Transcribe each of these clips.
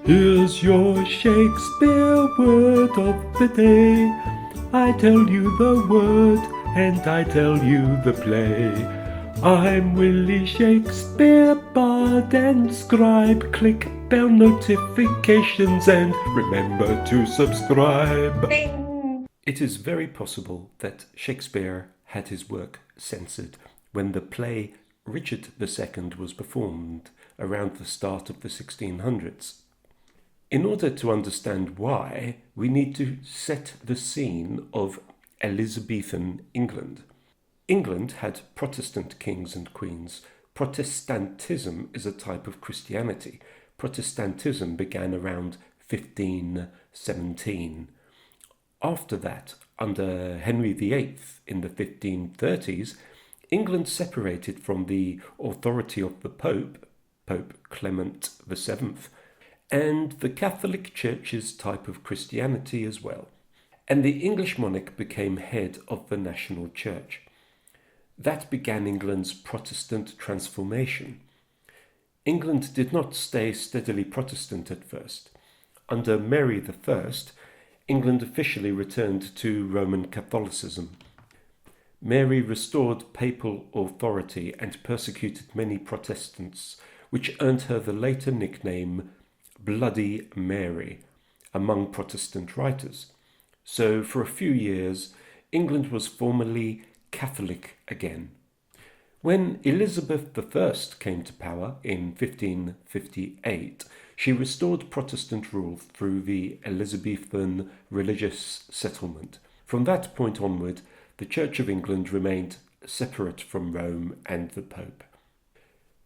Here's your Shakespeare word of the day. I tell you the word and I tell you the play. I'm Willie Shakespeare, bard and scribe. Click bell notifications and remember to subscribe. It is very possible that Shakespeare had his work censored when the play Richard II was performed around the start of the 1600s. In order to understand why, we need to set the scene of Elizabethan England. England had Protestant kings and queens. Protestantism is a type of Christianity. Protestantism began around 1517. After that, under Henry VIII in the 1530s, England separated from the authority of the Pope, Pope Clement VII, and the Catholic Church's type of Christianity as well. And the English monarch became head of the national church. That began England's Protestant transformation. England did not stay steadily Protestant at first. Under Mary I, England officially returned to Roman Catholicism. Mary restored papal authority and persecuted many Protestants, which earned her the later nickname Bloody Mary among Protestant writers. So for a few years, England was formally Catholic again. When Elizabeth I came to power in 1558, she restored Protestant rule through the Elizabethan religious settlement. From that point onward, the Church of England remained separate from Rome and the Pope.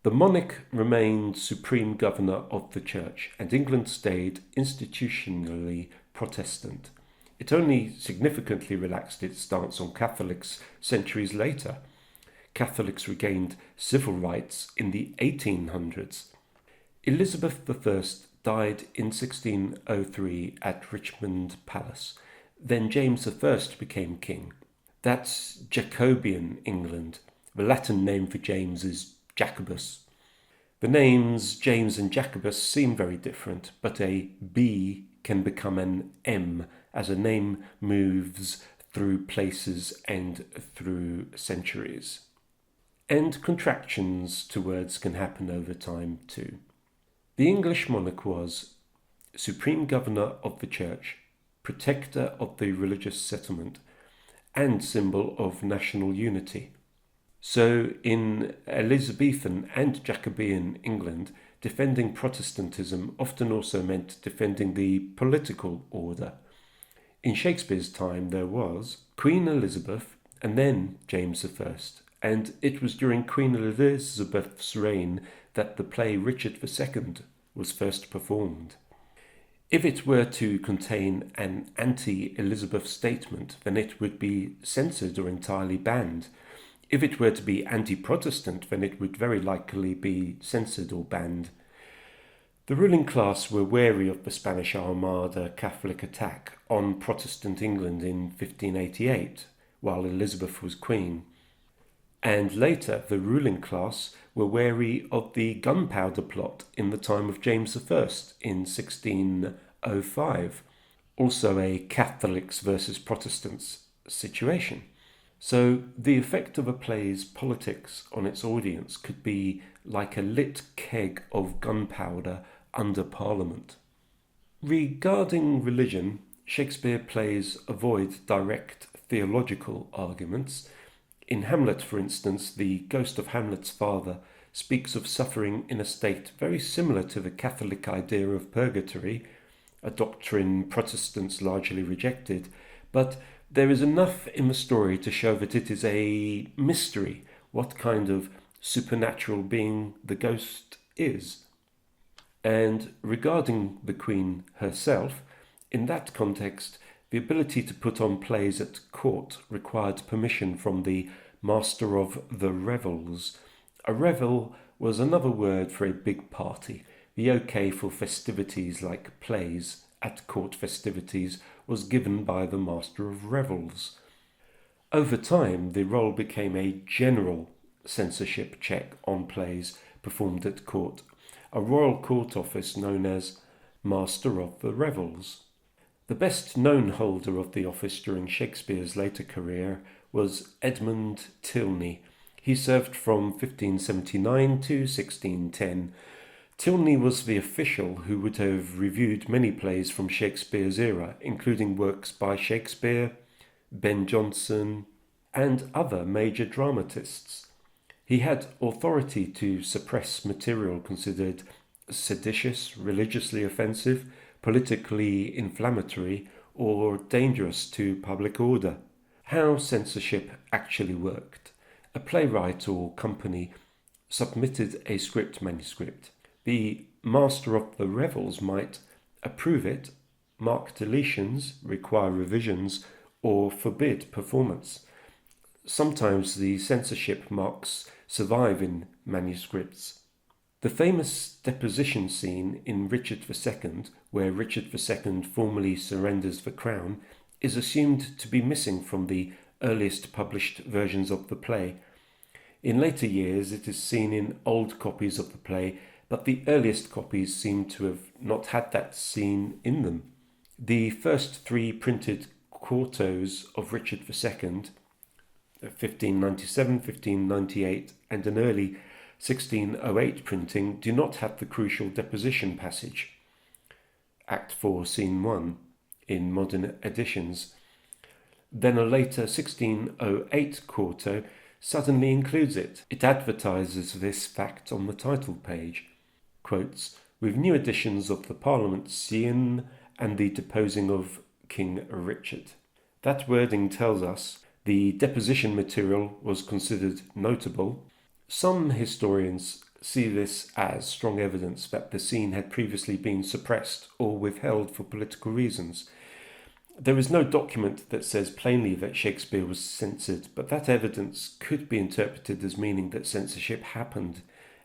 The monarch remained supreme governor of the Church, and England stayed institutionally Protestant. It only significantly relaxed its stance on Catholics centuries later. Catholics regained civil rights in the 1800s. Elizabeth I died in 1603 at Richmond Palace. Then James I became king. That's Jacobean England. The Latin name for James is Jacobus. The names James and Jacobus seem very different, but a B can become an M as a name moves through places and through centuries. And contractions to words can happen over time too. The English monarch was supreme governor of the church, protector of the religious settlement, and symbol of national unity. So in Elizabethan and Jacobean England, defending Protestantism often also meant defending the political order. In Shakespeare's time there was Queen Elizabeth and then James I, and it was during Queen Elizabeth's reign that the play Richard II was first performed. If it were to contain an anti-Elizabeth statement, then it would be censored or entirely banned. If it were to be anti-Protestant, then it would very likely be censored or banned. The ruling class were wary of the Spanish Armada Catholic attack on Protestant England in 1588, while Elizabeth was queen. And later, the ruling class were wary of the Gunpowder Plot in the time of James I in 1605, also a Catholics versus Protestants situation. So the effect of a play's politics on its audience could be like a lit keg of gunpowder under Parliament. Regarding religion, Shakespeare plays avoid direct theological arguments. In Hamlet, for instance, the ghost of Hamlet's father speaks of suffering in a state very similar to the Catholic idea of purgatory, a doctrine Protestants largely rejected, but there is enough in the story to show that it is a mystery what kind of supernatural being the ghost is. And regarding the Queen herself, in that context, the ability to put on plays at court required permission from the master of the revels. A revel was another word for a big party. The okay for festivities like plays at court festivities was given by the master of revels. Over time, the role became a general censorship check on plays performed at court. A royal court office known as Master of the Revels. The best known holder of the office during Shakespeare's later career was Edmund Tilney. He served from 1579 to 1610. Tilney was the official who would have reviewed many plays from Shakespeare's era, including works by Shakespeare, Ben Jonson, and other major dramatists. He had authority to suppress material considered seditious, religiously offensive, politically inflammatory, or dangerous to public order. How censorship actually worked. A playwright or company submitted a script manuscript. The master of the revels might approve it, mark deletions, require revisions, or forbid performance. Sometimes the censorship marks survive in manuscripts. The famous deposition scene in Richard II, where Richard II formally surrenders the crown, is assumed to be missing from the earliest published versions of the play. In later years it is seen in old copies of the play, but the earliest copies seem to have not had that scene in them. The first three printed quartos of Richard II, 1597, 1598, and an early 1608 printing, do not have the crucial deposition passage, Act 4, Scene 1, in modern editions. Then a later 1608 quarto suddenly includes it. It advertises this fact on the title page. Quotes, with new editions of the Parliament Scene and the deposing of King Richard. That wording tells us the deposition material was considered notable. Some historians see this as strong evidence that the scene had previously been suppressed or withheld for political reasons. There is no document that says plainly that Shakespeare was censored, but that evidence could be interpreted as meaning that censorship happened,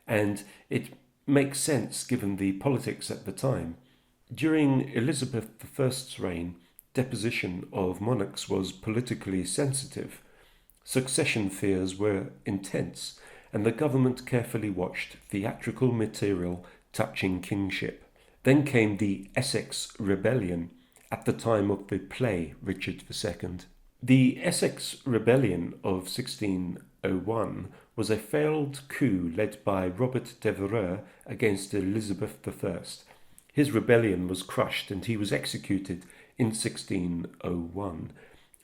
and it makes sense given the politics at the time. During Elizabeth I's reign, deposition of monarchs was politically sensitive. Succession fears were intense, and the government carefully watched theatrical material touching kingship. Then came the Essex Rebellion, at the time of the play Richard II. The Essex Rebellion of 1601 was a failed coup led by Robert Devereux against Elizabeth I. His rebellion was crushed and he was executed in 1601.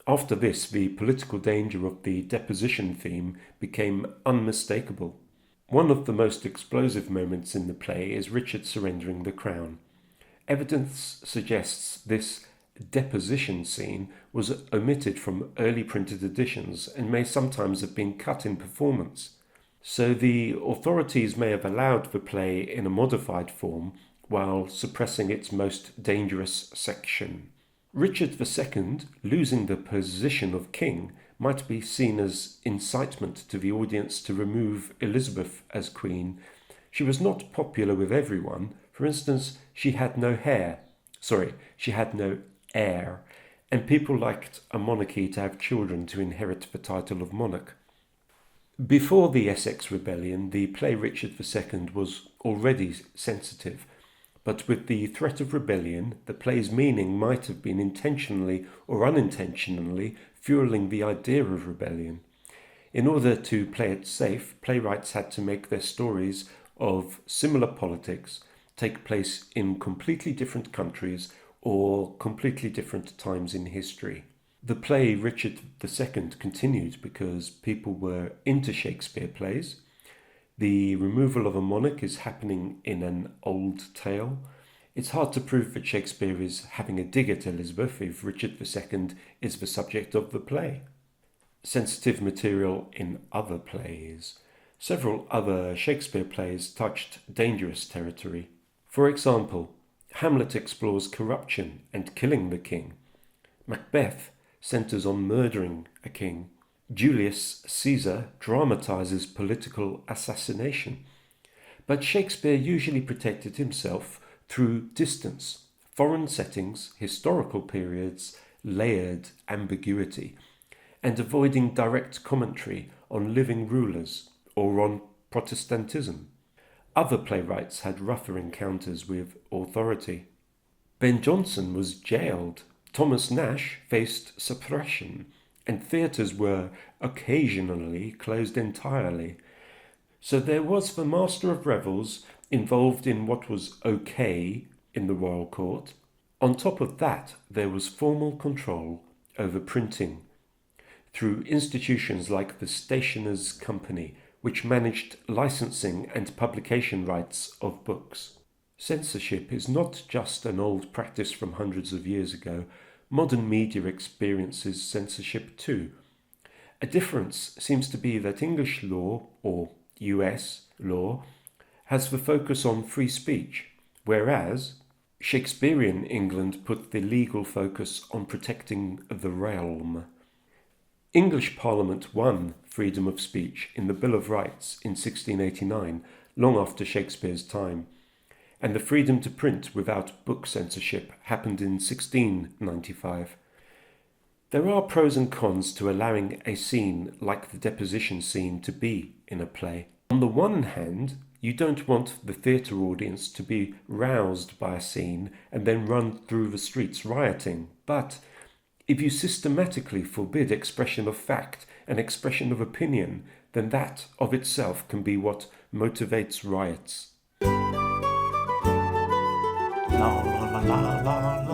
After this, the political danger of the deposition theme became unmistakable. One of the most explosive moments in the play is Richard surrendering the crown. Evidence suggests this deposition scene was omitted from early printed editions and may sometimes have been cut in performance. So the authorities may have allowed the play in a modified form while suppressing its most dangerous section. Richard II, losing the position of king, might be seen as incitement to the audience to remove Elizabeth as queen. She was not popular with everyone. For instance, she had no heir, and people liked a monarchy to have children to inherit the title of monarch. Before the Essex Rebellion, the play Richard II was already sensitive, but with the threat of rebellion, the play's meaning might have been intentionally or unintentionally fueling the idea of rebellion. In order to play it safe, playwrights had to make their stories of similar politics take place in completely different countries or completely different times in history. The play Richard II continued because people were into Shakespeare plays. The removal of a monarch is happening in an old tale. It's hard to prove that Shakespeare is having a dig at Elizabeth if Richard II is the subject of the play. Sensitive material in other plays. Several other Shakespeare plays touched dangerous territory. For example, Hamlet explores corruption and killing the king. Macbeth centers on murdering a king. Julius Caesar dramatizes political assassination. But Shakespeare usually protected himself through distance, foreign settings, historical periods, layered ambiguity, and avoiding direct commentary on living rulers or on Protestantism. Other playwrights had rougher encounters with authority. Ben Jonson was jailed, Thomas Nash faced suppression, and theatres were occasionally closed entirely. So there was the Master of Revels involved in what was okay in the royal court. On top of that, there was formal control over printing through institutions like the Stationers' Company, which managed licensing and publication rights of books. Censorship is not just an old practice from hundreds of years ago. Modern media experiences censorship too. A difference seems to be that English law, or US law, has the focus on free speech, whereas Shakespearean England put the legal focus on protecting the realm. English Parliament won freedom of speech in the Bill of Rights in 1689, long after Shakespeare's time, and the freedom to print without book censorship happened in 1695. There are pros and cons to allowing a scene like the deposition scene to be in a play. On the one hand, you don't want the theatre audience to be roused by a scene and then run through the streets rioting, but if you systematically forbid expression of fact and expression of opinion, then that of itself can be what motivates riots. La la la la la.